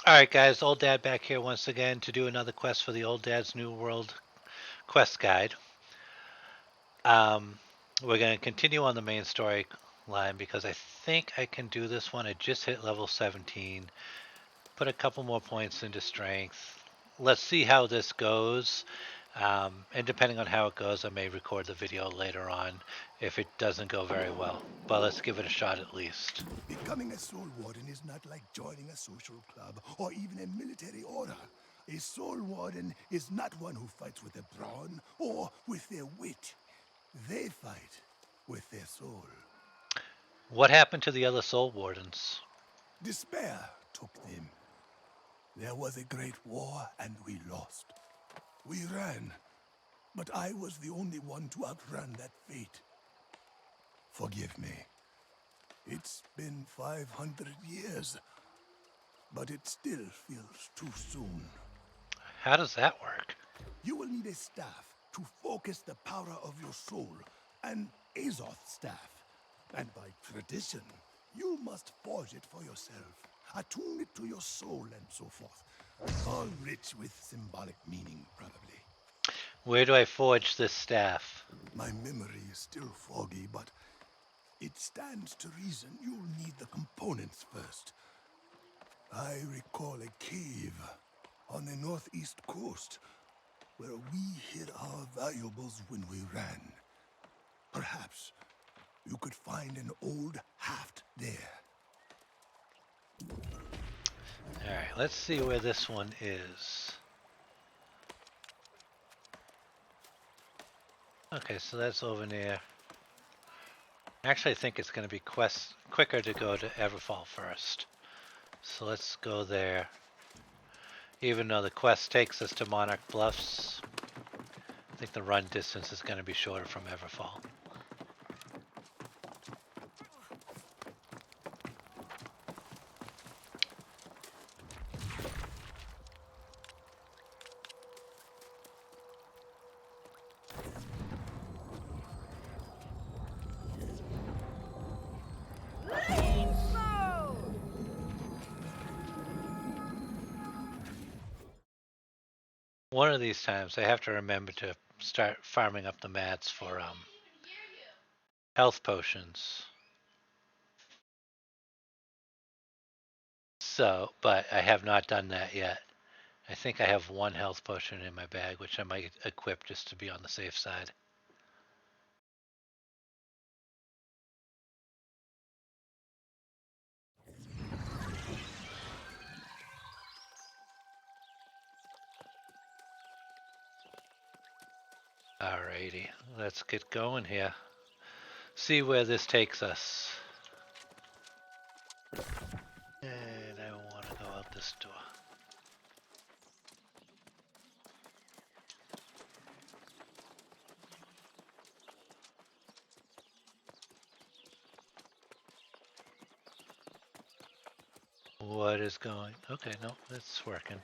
Alright guys, Old Dad back here once again to do another quest for the Old Dad's New World quest guide. Um, we're going to continue on the main story line because I think I can do this one. I just hit level 17, put a couple more points into strength. Let's see how this goes. And depending on how it goes, I may record the video later on if it doesn't go very well. But let's give it a shot at least. Becoming a soul warden is not like joining a social club or even a military order. A soul warden is not one who fights with their brawn or with their wit. They fight with their soul. What happened to the other soul wardens? Despair took them. There was a great war and we lost. We ran, but I was the only one to outrun that fate. Forgive me. It's been 500 years, but it still feels too soon. How does that work? You will need a staff to focus the power of your soul, an Azoth staff. And by tradition, you must forge it for yourself, attune it to your soul, and so forth. All rich with symbolic meaning, probably. Where do I forge this staff? My memory is still foggy, but it stands to reason you'll need the components first. I recall a cave on the northeast coast where we hid our valuables when we ran. Perhaps you could find an old haft there. Alright, let's see where this one is. Okay, so that's over near. Actually, I think it's going to be quicker to go to Everfall first. So let's go there. Even though the quest takes us to Monarch Bluffs, I think the run distance is going to be shorter from Everfall. One of these times, I have to remember to start farming up the mats for health potions. So, but I have not done that yet. I think I have one health potion in my bag, which I might equip just to be on the safe side. Alrighty, let's get going here. See where this takes us. And I want to go out this door. What is going? Okay, no, it's working.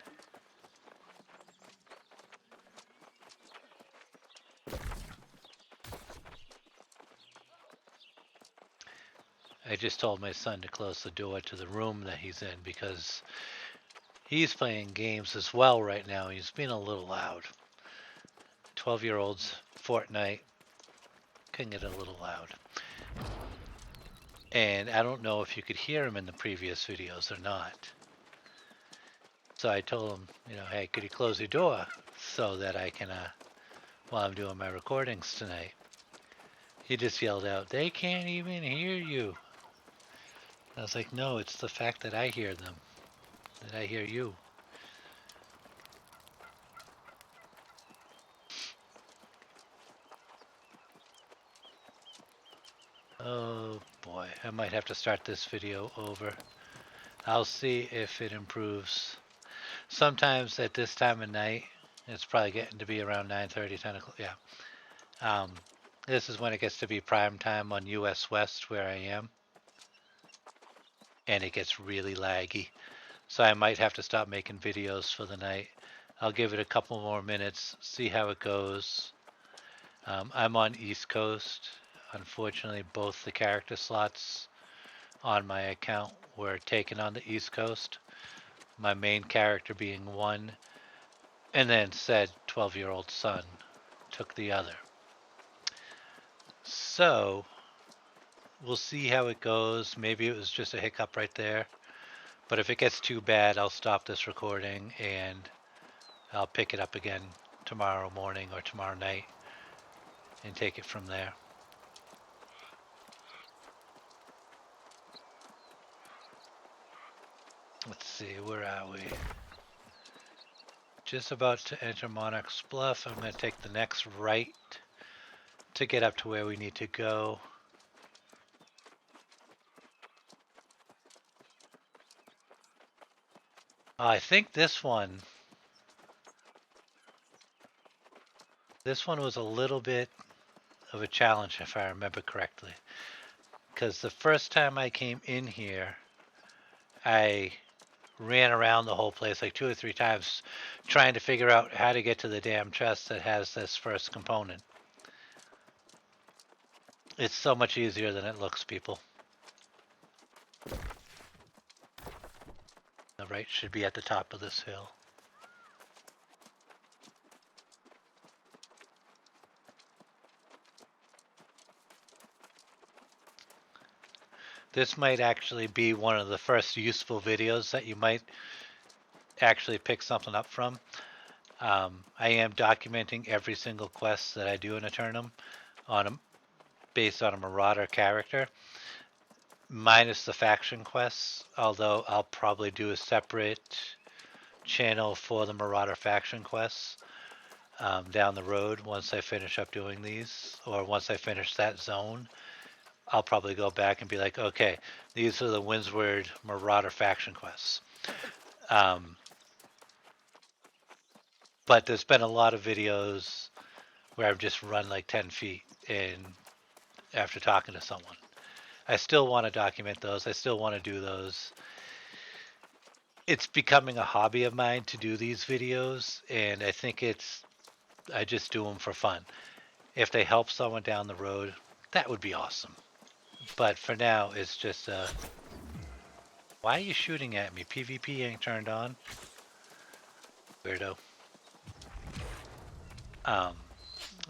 I just told my son to close the door to the room that he's in because he's playing games as well right now. He's being a little loud. 12-year-olds, Fortnite, can get a little loud. And I don't know if you could hear him in the previous videos or not. So I told him, hey, could you close your door so that I can, while I'm doing my recordings tonight. He just yelled out, they can't even hear you. I was like, no, it's the fact that I hear them, that I hear you. Oh boy, I might have to start this video over. I'll see if it improves. Sometimes at this time of night, it's probably getting to be around 9:30, 10 o'clock. Yeah. This is when it gets to be prime time on US West where I am. And it gets really laggy. So I might have to stop making videos for the night. I'll give it a couple more minutes, see how it goes. I'm on East Coast. Unfortunately, both the character slots on my account were taken on the East Coast. my main character being one, and then said 12-year-old son took the other. So we'll see how it goes. Maybe it was just a hiccup right there. But if it gets too bad, I'll stop this recording and I'll pick it up again tomorrow morning or tomorrow night and take it from there. Let's see, where are we? Just about to enter Monarch's Bluff. I'm going to take the next right to get up to where we need to go. I think this one was a little bit of a challenge if I remember correctly. Because the first time I came in here, I ran around the whole place like 2 or 3 times trying to figure out how to get to the damn chest that has this first component. It's so much easier than it looks, people. The right should be at the top of this hill. This might actually be one of the first useful videos that you might actually pick something up from. I am documenting every single quest that I do in Eternum based on a Marauder character, minus the faction quests, although I'll probably do a separate channel for the Marauder faction quests down the road once I finish up doing these, or once I finish that zone. I'll probably go back and be like, okay, these are the Windsward Marauder faction quests. But there's been a lot of videos where I've just run like 10 feet and after talking to someone. I still want to document those. I still want to do those. It's becoming a hobby of mine to do these videos, and I think I just do them for fun. If they help someone down the road, that would be awesome. But for now, it's just why are you shooting at me? PvP ain't turned on. Weirdo.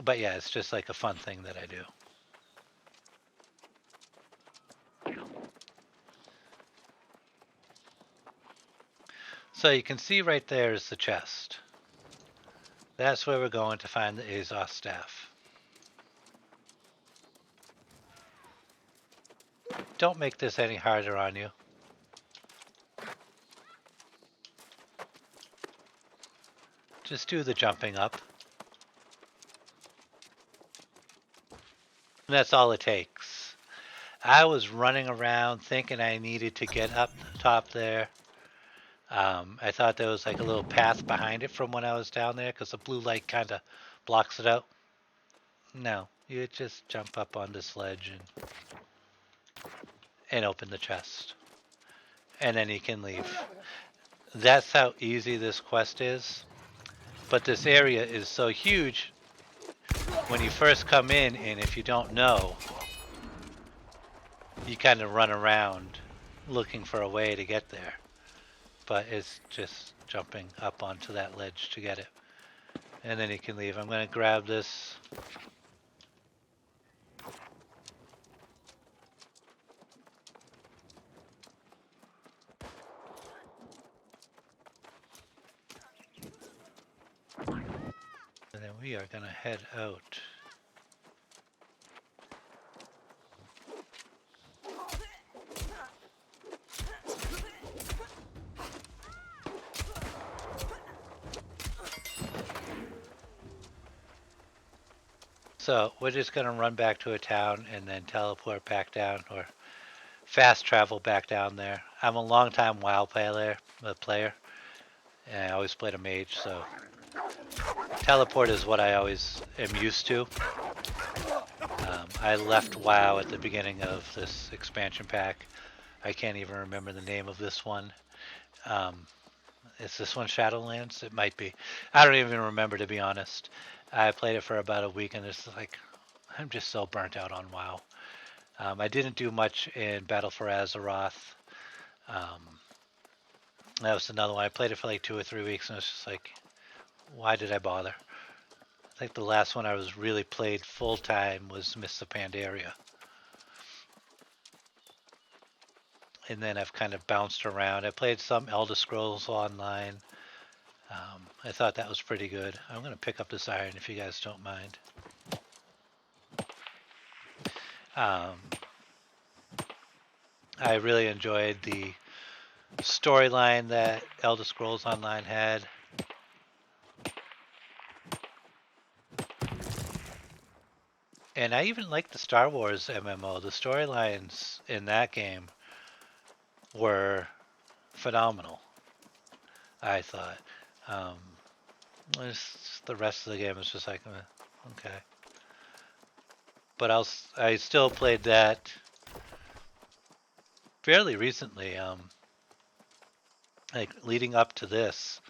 But yeah, it's just like a fun thing that I do. So you can see right there is the chest. That's where we're going to find the Azos staff. Don't make this any harder on you. Just do the jumping up. And that's all it takes. I was running around thinking I needed to get up top there. I thought there was like a little path behind it from when I was down there because the blue light kind of blocks it out. No, you just jump up on this ledge and open the chest. And then you can leave. That's how easy this quest is. But this area is so huge when you first come in, and if you don't know, you kind of run around looking for a way to get there. But it's just jumping up onto that ledge to get it. And then you can leave. I'm going to grab this. And then we are going to head out. So we're just going to run back to a town and then teleport back down, or fast travel back down there. I'm a long time WoW player, and I always played a mage, so teleport is what I always am used to. I left WoW at the beginning of this expansion pack. I can't even remember the name of this one. Is this one Shadowlands? It might be. I don't even remember, to be honest. I played it for about a week, and it's like, I'm just so burnt out on WoW. I didn't do much in Battle for Azeroth. That was another one. I played it for like 2 or 3 weeks, and it's just like, why did I bother? I think the last one I was really played full time was Mists of Pandaria. And then I've kind of bounced around. I played some Elder Scrolls Online. I thought that was pretty good. I'm going to pick up this iron if you guys don't mind. Um, I really enjoyed the storyline that Elder Scrolls Online had. And I even liked the Star Wars MMO. The storylines in that game were phenomenal, I thought. Um, the rest of the game is just like, okay. But I still played that fairly recently. Like leading up to this,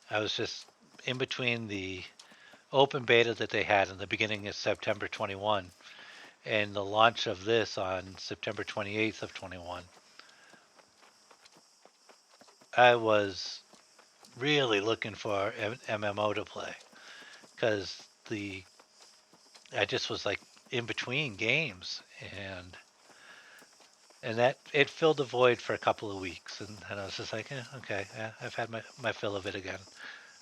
I was just in between the open beta that they had in the beginning of September 21 and the launch of this on September 28th of 21. I was really looking for an MMO to play because I just was like in between games, and that it filled the void for a couple of weeks, and I was just like, okay, I've had my fill of it again.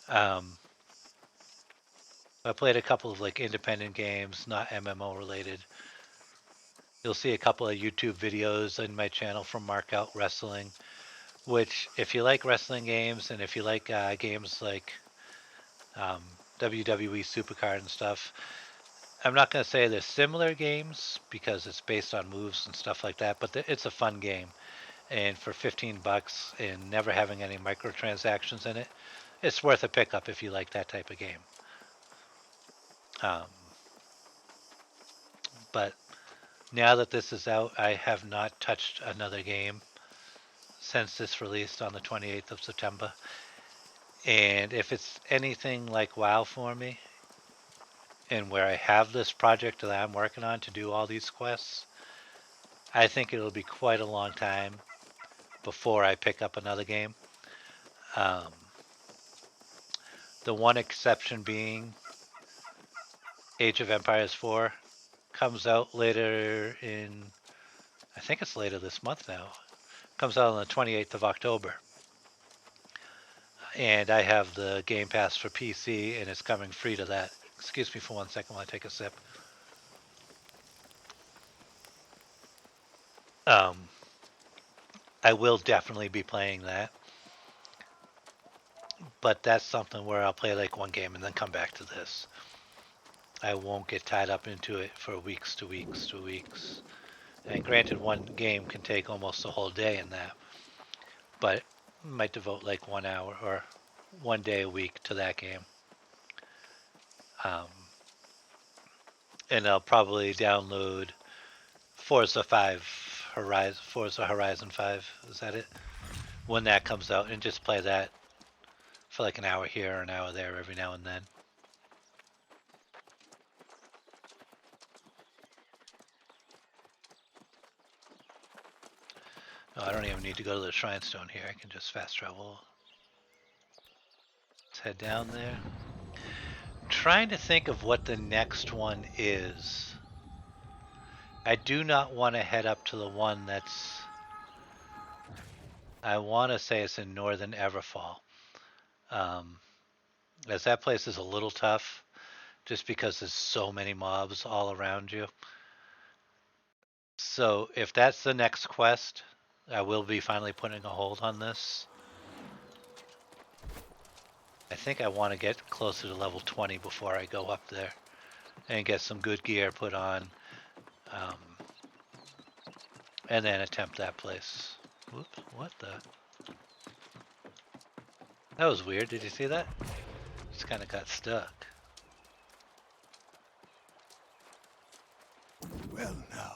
Um, I played a couple of like independent games, not MMO related. You'll see a couple of YouTube videos in my channel from Mark Out Wrestling, which if you like wrestling games and if you like games like um, WWE Supercard and stuff, I'm not going to say they're similar games because it's based on moves and stuff like that, but it's a fun game. And for 15 bucks and never having any microtransactions in it, it's worth a pickup if you like that type of game. Um, but now that this is out, I have not touched another game since this released on the 28th of September. And if it's anything like WoW for me, and where I have this project that I'm working on to do all these quests, I think it'll be quite a long time before I pick up another game. Um, the one exception being Age of Empires 4 comes out later in, I think it's later this month now. Comes out on the 28th of October. And I have the Game Pass for PC, and it's coming free to that. Excuse me for 1 second while I take a sip. Um, I will definitely be playing that, but that's something where I'll play like one game and then come back to this. I won't get tied up into it for weeks to weeks to weeks. And granted, one game can take almost a whole day in that, but I might devote like 1 hour or one day a week to that game. Um, and I'll probably download Forza Horizon 5, is that it? When that comes out, and just play that for like an hour here or an hour there every now and then. Oh, I don't even need to go to the Shrine Stone here. I can just fast travel. Let's head down there. Trying to think of what the next one is. I do not want to head up to the one that's... I want to say it's in Northern Everfall. As that place is a little tough, just because there's so many mobs all around you. So if that's the next quest, I will be finally putting a hold on this. I think I want to get closer to level 20 before I go up there and get some good gear put on, um, and then attempt that place. Whoops, what the? That was weird, did you see that? Just kind of got stuck. Well now,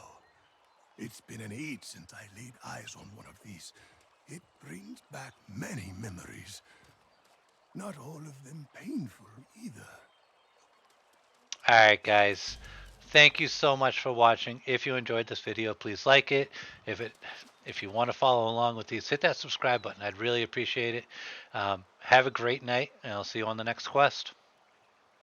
it's been an age since I laid eyes on one of these. It brings back many memories. Not all of them painful either. Alright guys, thank you so much for watching. If you enjoyed this video, please like it. if you want to follow along with these, hit that subscribe button. I'd really appreciate it. Have a great night, and I'll see you on the next quest.